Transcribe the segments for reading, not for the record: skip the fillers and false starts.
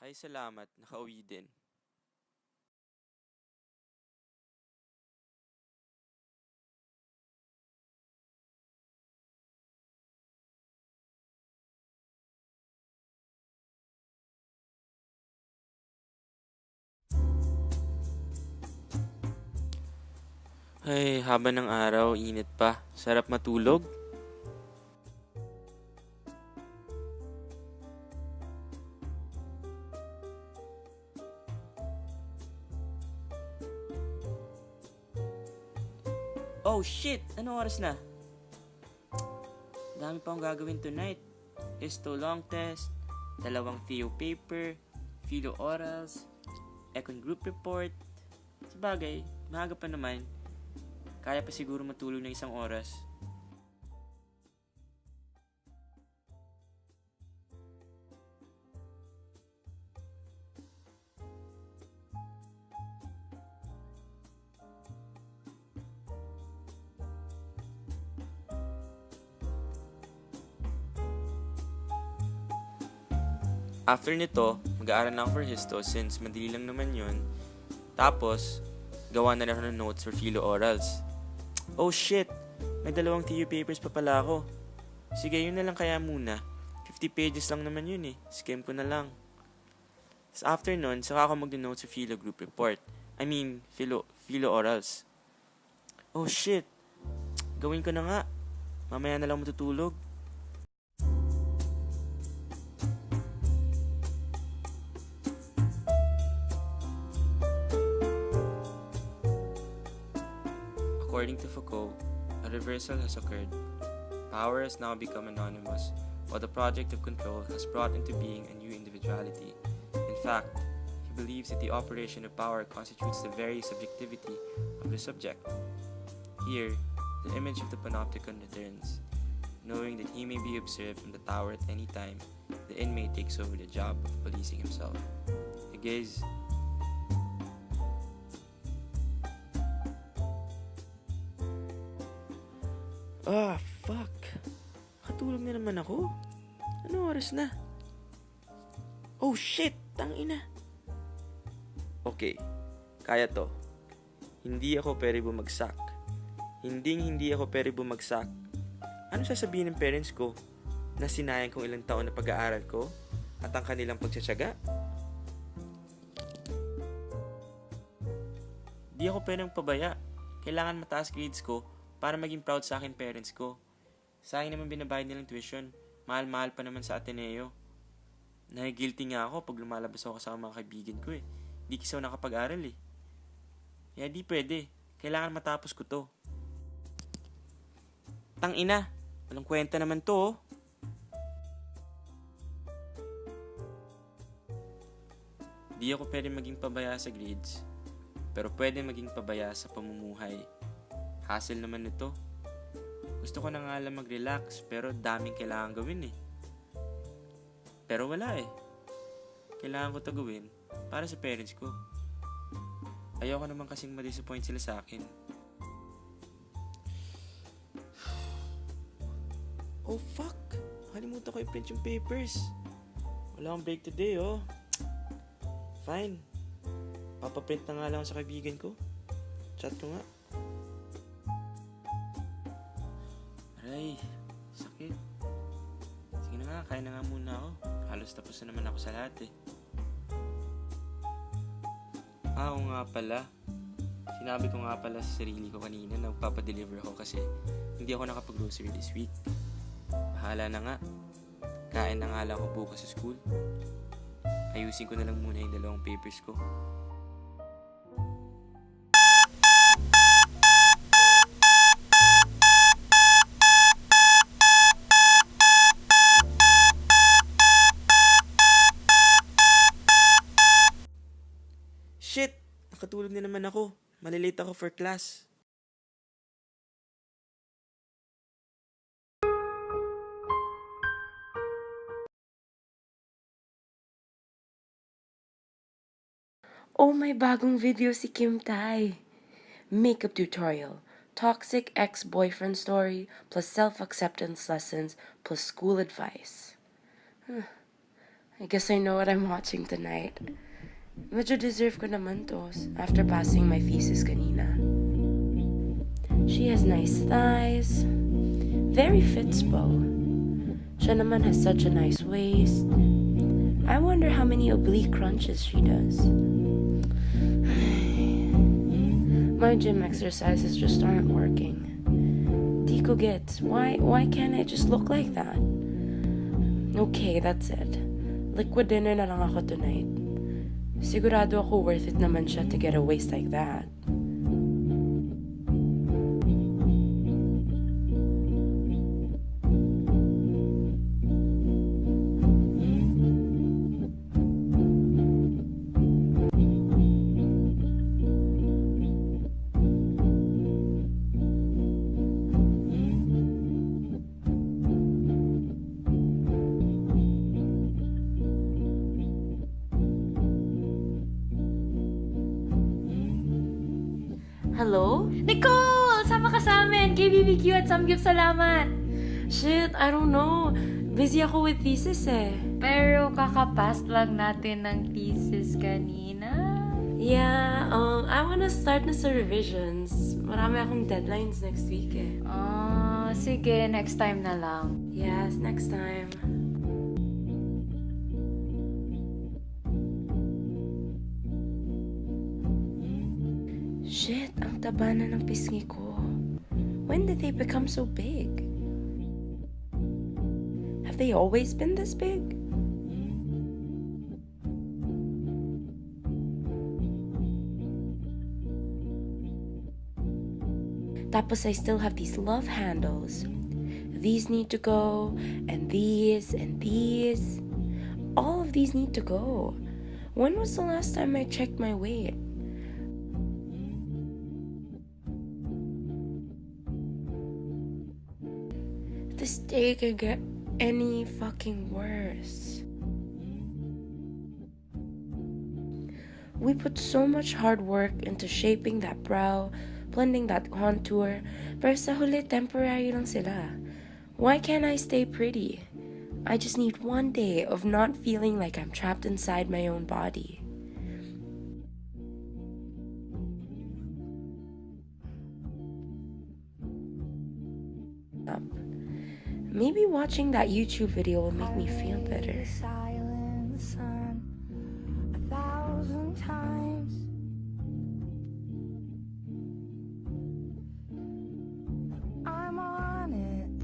Hay salamat, nakauwi din. Ay, haba ng araw, init pa. Sarap matulog. Oh shit! Anong oras na? Dami pa akong gagawin tonight. Histo long test, dalawang theo paper, philo orals, econ group report. Sabagay, maaga pa naman. Kaya pa siguro matulog ng 1 oras. After nito, mag-aaral na ako for histo since madali lang naman yun. Tapos, gawa na lang ako ng notes for philo orals. Oh shit! May dalawang theo papers pa pala ako. Sige, yun na lang kaya muna. 50 pages lang naman yun eh. Skim ko na lang. Tapos after nun, saka ako mag-notes sa philo group report. Philo orals. Oh shit! Gawin ko na nga. Mamaya na lang matutulog. According to Foucault, a reversal has occurred. Power has now become anonymous, while the project of control has brought into being a new individuality. In fact, he believes that the operation of power constitutes the very subjectivity of the subject. Here, the image of the panopticon returns. Knowing that he may be observed from the tower at any time, the inmate takes over the job of policing himself. The gaze. Fuck. Katulog na naman ako. Ano oras na? Oh shit, tangina. Okay, kaya to. Hindi ako pwede bumagsak. Hindi ako pwede bumagsak. Ano sasabihin ng parents ko? Na sinayang kong ilang taon na pag-aaral ko at ang kanilang pagtsatsaga? Di ako pwedeng pabaya. Kailangan mataas grades ko para maging proud sa akin parents ko. Sayang naman binabayad nilang tuition. Mahal-mahal pa naman sa Ateneo. Nahigilty nga ako pag lumalabas ako kasama mga kaibigan ko eh. Di kasi ako nakapag-aral eh. Kaya di pwede. Kailangan matapos ko to. Tangina, walang kwenta naman to oh. Di ako pwede maging pabaya sa grades. Pero pwede maging pabaya sa pamumuhay. Hassle naman nito. Gusto ko na nga lang mag-relax pero daming kailangan gawin eh. Pero wala eh. Kailangan ko to gawin para sa parents ko. Ayoko naman kasing ma-disappoint sila sa akin. Oh fuck! Nakalimutan ko i-print yung papers. Wala akong break today oh. Fine. Papaprint na nga lang sa kaibigan ko. Chat ko nga. Aray, sakit. Sige na nga, kain na nga muna ako. Halos tapos na naman ako sa lahat eh. Oo nga pala. Sinabi ko nga pala sa sarili ko kanina na magpapadeliver ako kasi hindi ako nakapag-grocery this week. Bahala na nga. Kain na nga lang ako bukas sa school. Ayusin ko na lang muna yung dalawang papers ko. Shit! Nakatulog na naman ako. Malilate ako for class. Oh, may bagong video si Kim Tae. Makeup tutorial. Toxic ex-boyfriend story plus self-acceptance lessons plus school advice. I guess I know what I'm watching tonight. Medyo deserve ko naman to after passing my thesis kanina. She has nice thighs. Very fitspo. Siya naman has such a nice waist. I wonder how many oblique crunches she does. My gym exercises just aren't working. Di ko gets. Why can't I just look like that? Okay, that's it. Liquid dinner na lang ako tonight. Sigurado ako worth it naman siya to get a waist like that. Hello? Nicole! Sama ka sa amin! KBBQ at Samgyup Salamat! Shit, I don't know. Busy ako with thesis eh. Pero kakapast lang natin ng thesis kanina. Yeah, I wanna start na sa revisions. Marami akong deadlines next week eh. Sige, next time na lang. Yes, next time. Shit, ang taba na ng pisngi ko. When did they become so big? Have they always been this big? Tapos I still have these love handles. These need to go, and these, and these. All of these need to go. When was the last time I checked my weight? This day could get any fucking worse. We put so much hard work into shaping that brow, blending that contour, pero sa huli temporary lang sila. Why can't I stay pretty? I just need one day of not feeling like I'm trapped inside my own body. Maybe watching that YouTube video will make me feel better. I'm on it,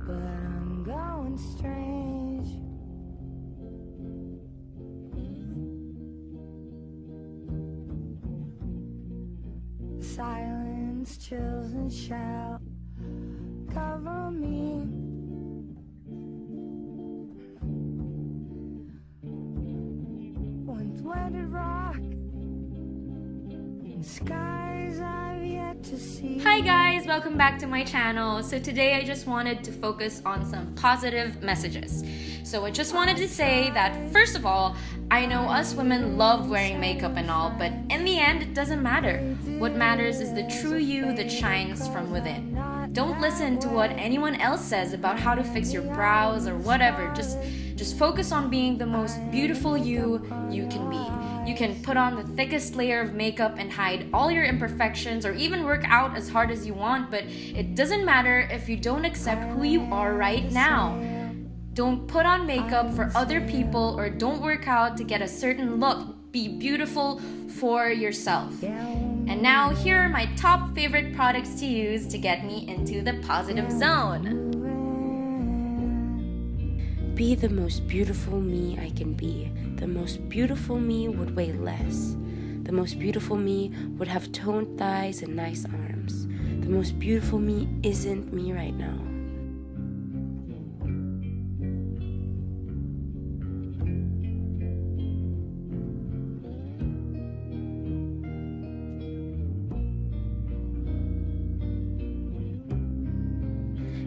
but I'm going strange. Silence, chills, and shout cover me. Once wedded rock and skies I've yet to see. Hi guys! Welcome back to my channel. So today I just wanted to focus on some positive messages. So I just wanted to say that first of all, I know us women love wearing makeup and all, but in the end, it doesn't matter. What matters is the true you that shines from within. Don't listen to what anyone else says about how to fix your brows or whatever. Just focus on being the most beautiful you can be. You can put on the thickest layer of makeup and hide all your imperfections or even work out as hard as you want, but it doesn't matter if you don't accept who you are right now. Don't put on makeup for other people or don't work out to get a certain look. Be beautiful for yourself. And now here are my top favorite products to use to get me into the positive zone. Be the most beautiful me I can be. The most beautiful me would weigh less. The most beautiful me would have toned thighs and nice arms. The most beautiful me isn't me right now.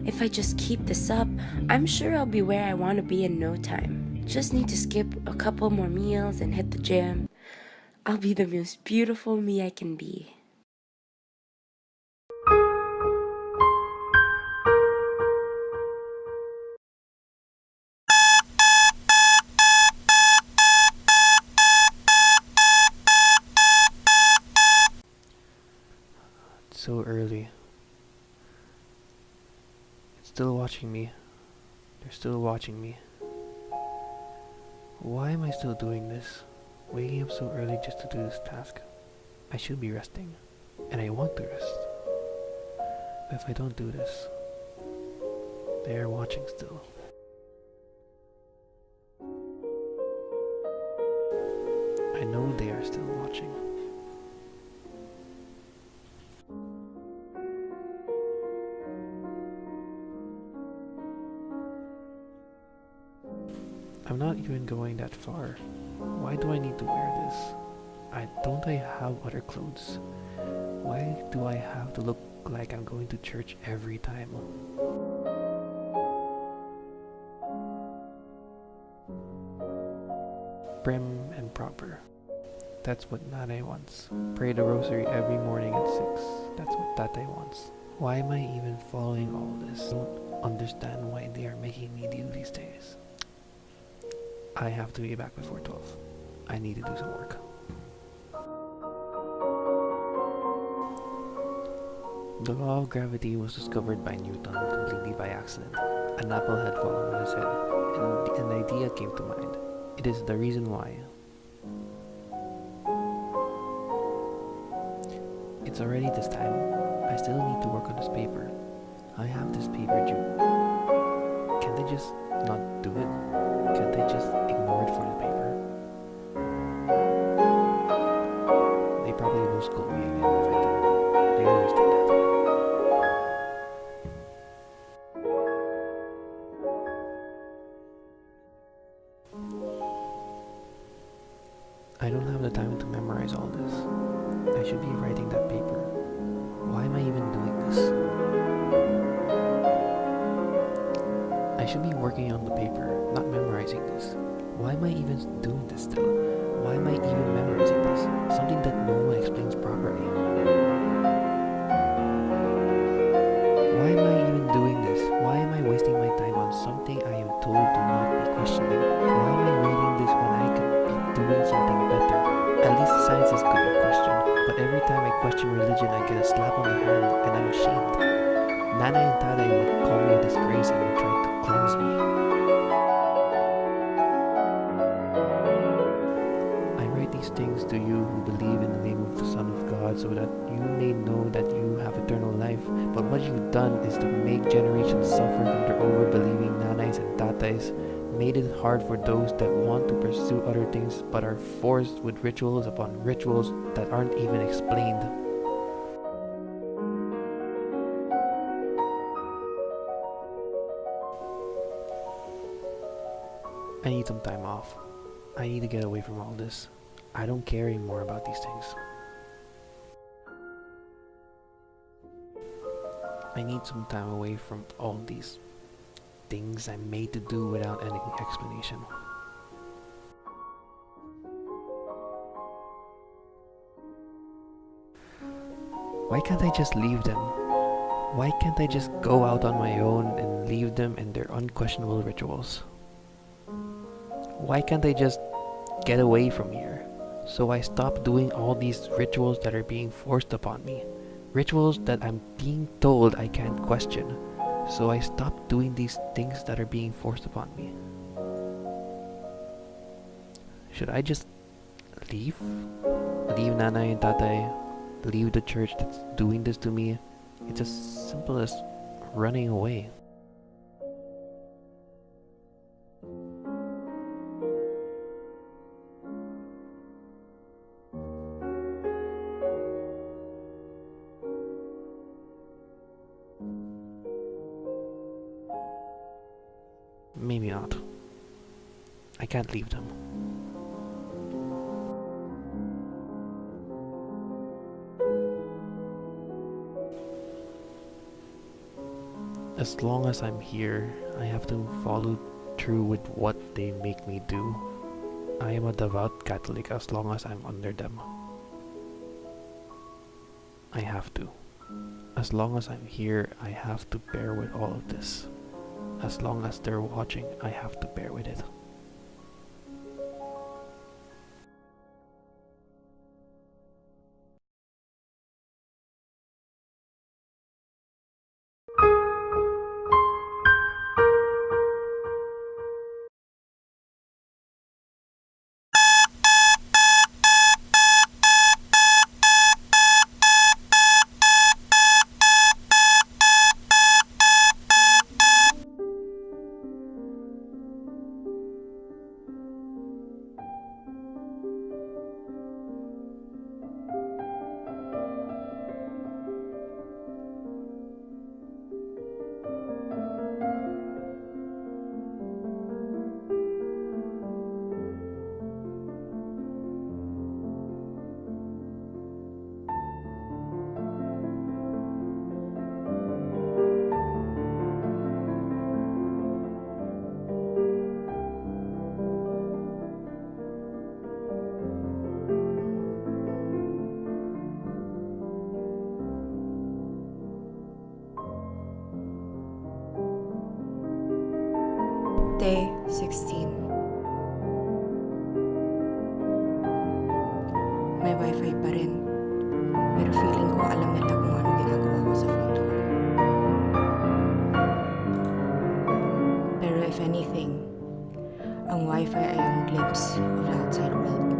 If I just keep this up, I'm sure I'll be where I want to be in no time. Just need to skip a couple more meals and hit the gym. I'll be the most beautiful me I can be. It's so early. It's still watching me. They're still watching me. Why am I still doing this? Waking up so early just to do this task. I should be resting. And I want to rest. But if I don't do this, they are watching still. I know they are still watching. I'm not even going that far. Why do I need to wear this? Don't I have other clothes? Why do I have to look like I'm going to church every time? Prim and proper. That's what Nanay wants. Pray the rosary every morning at 6. That's what Tatay wants. Why am I even following all this? I don't understand why they are making me do these days. I have to be back before 12. I need to do some work. The law of gravity was discovered by Newton completely by accident. An apple had fallen on his head, and an idea came to mind. It is the reason why. It's already this time. I still need to work on this paper. I have this paper due. Can't they just not do it? Can't they just ignore it for the paper? They probably will scold me again if I do. They always do that. I don't have the time to memorize all this. I should be writing that paper. Why am I even doing this? I should be working on the paper, not memorizing this. Why am I even doing this still? Why am I even memorizing this? Something that no one explains properly. Why am I even doing this? Why am I wasting my time on something I am told to not be questioning? Why am I reading this when I could be doing something better? At least science is good at question, but every time I question religion I get a slap on the hand and I'm ashamed. Nana and Tatay would call me a disgrace and would try to cleanse me. I write these things to you who believe in the name of the Son of God so that you may know that you have eternal life. But what you've done is to make generations suffer from their over-believing nanays and tatays, made it hard for those that want to pursue other things but are forced with rituals upon rituals that aren't even explained. I need some time off. I need to get away from all this. I don't care anymore about these things. I need some time away from all these things I'm made to do without any explanation. Why can't I just leave them? Why can't I just go out on my own and leave them in their unquestionable rituals? Why can't I just get away from here? So I stop doing all these rituals that are being forced upon me. Rituals that I'm being told I can't question. So I stop doing these things that are being forced upon me. Should I just leave? Leave Nanay and Tatay? Leave the church that's doing this to me? It's as simple as running away. Maybe not. I can't leave them. As long as I'm here, I have to follow through with what they make me do. I am a devout Catholic as long as I'm under them. I have to. As long as I'm here, I have to bear with all of this. As long as they're watching, I have to bear with it. Day 16. May wifi pa rin. Pero feeling ko alam nila kung ano ginagawa ko sa phone ko. Pero if anything, ang wifi ay ang glimpse of the outside world.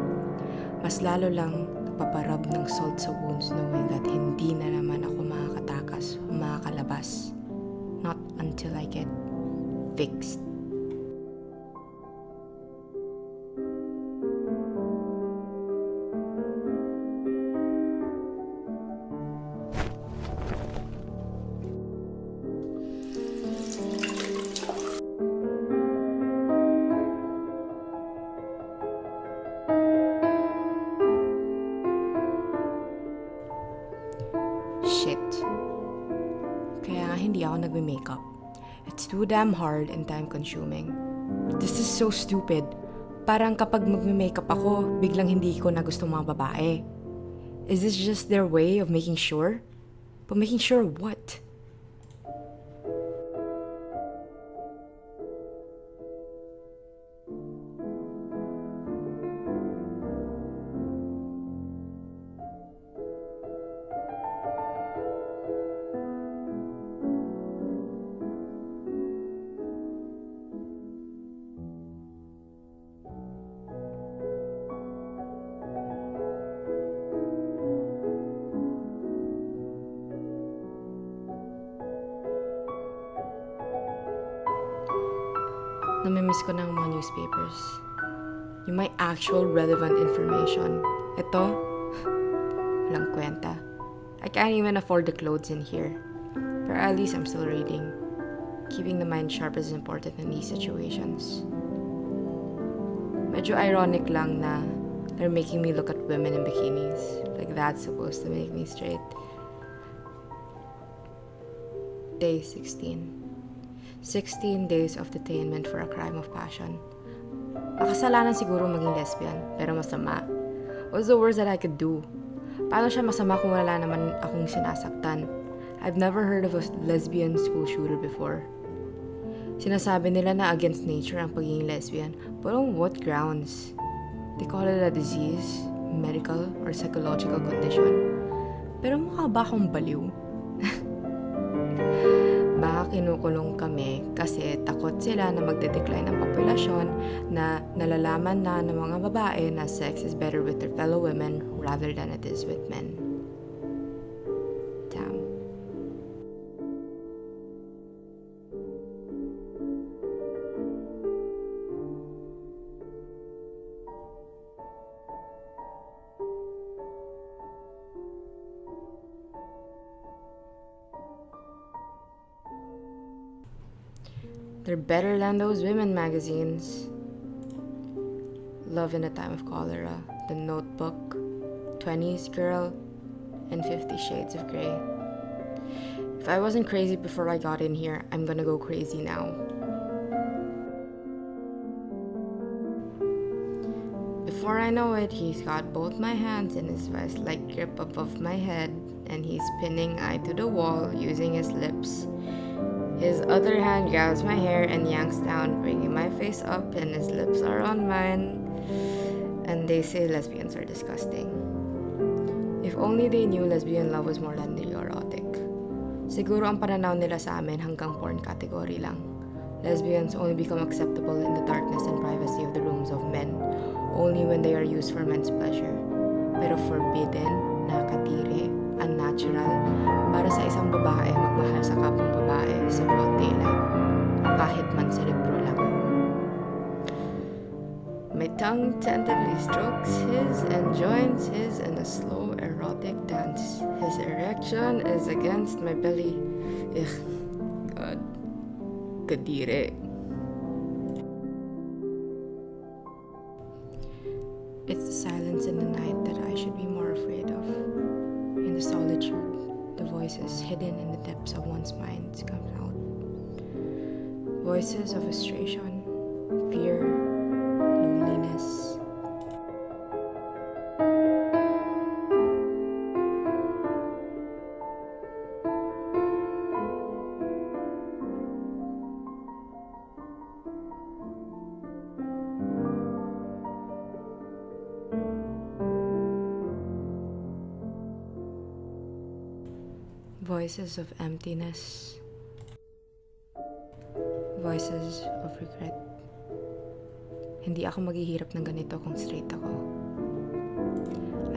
Mas lalo lang nagpaparab ng salt sa wounds knowing that hindi na naman ako makakatakas o makakalabas. Not until I get fixed. Shit. Kaya nga hindi ako nagme-makeup. It's too damn hard and time-consuming. This is so stupid. Parang kapag magme-makeup ako, biglang hindi ko na gusto mga babae. Is this just their way of making sure? But making sure what? Namimiss ko ng mga newspapers. Yung may actual relevant information. Ito, walang kwenta. I can't even afford the clothes in here. But at least I'm still reading. Keeping the mind sharp is important in these situations. Medyo ironic lang na they're making me look at women in bikinis. Like that's supposed to make me straight. Day 16. 16 days of detainment for a crime of passion. Makasalanan siguro maging lesbian, pero masama. What's the worst that I could do? Paano siya masama kung wala naman akong sinasaktan? I've never heard of a lesbian school shooter before. Sinasabi nila na against nature ang pagiging lesbian, but on what grounds? They call it a disease, medical, or psychological condition. Pero mukha ba akong baliw? Baka kinukulong kami kasi takot sila na magde-decline ang populasyon, na nalalaman na ng mga babae na sex is better with their fellow women rather than it is with men. Damn. They're better than those women magazines. Love in a Time of Cholera, The Notebook, 20s Girl, and 50 Shades of Grey. If I wasn't crazy before I got in here, I'm gonna go crazy now. Before I know it, he's got both my hands in his vise-like grip above my head, and he's pinning eye to the wall using his lips. His other hand grabs my hair and yanks down, bringing my face up, and his lips are on mine. And they say lesbians are disgusting. If only they knew lesbian love was more than erotic. Siguro ang pananaw nila sa amin hanggang porn category lang. Lesbians only become acceptable in the darkness and privacy of the rooms of men, only when they are used for men's pleasure. Pero forbidden, nakatiri, unnatural, para sa isang babae magmahal sa kapong babae sa broad daylight, kahit man sa libro lang. My tongue tentatively strokes his and joins his in a slow erotic dance. His erection is against my belly. Ugh, God. Kadire. It's the silence in the night that I should be more afraid of. In the solitude, the voices hidden in the depths of one's mind come out. Voices of frustration, fear, loneliness. Voices of emptiness. Voices of regret. Hindi ako maghihirap ng ganito kung straight ako.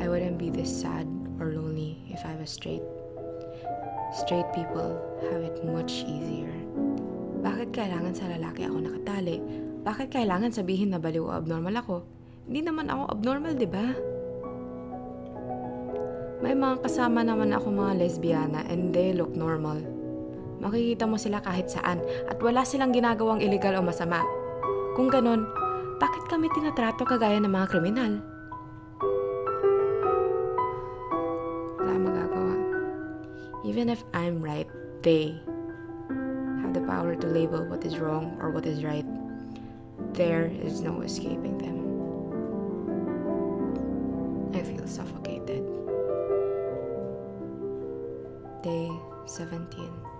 I wouldn't be this sad or lonely if I was straight. Straight people have it much easier. Bakit kailangan sa lalaki ako nakatali? Bakit kailangan sabihin na baliw o abnormal ako? Hindi naman ako abnormal, di ba? May mga kasama naman ako mga lesbiana and they look normal. Makikita mo sila kahit saan at wala silang ginagawang illegal o masama. Kung ganon, bakit kami tinatrato kagaya ng mga kriminal? Wala magagawa. Even if I'm right, they have the power to label what is wrong or what is right. There is no escaping them. I feel suffocated. Day 17.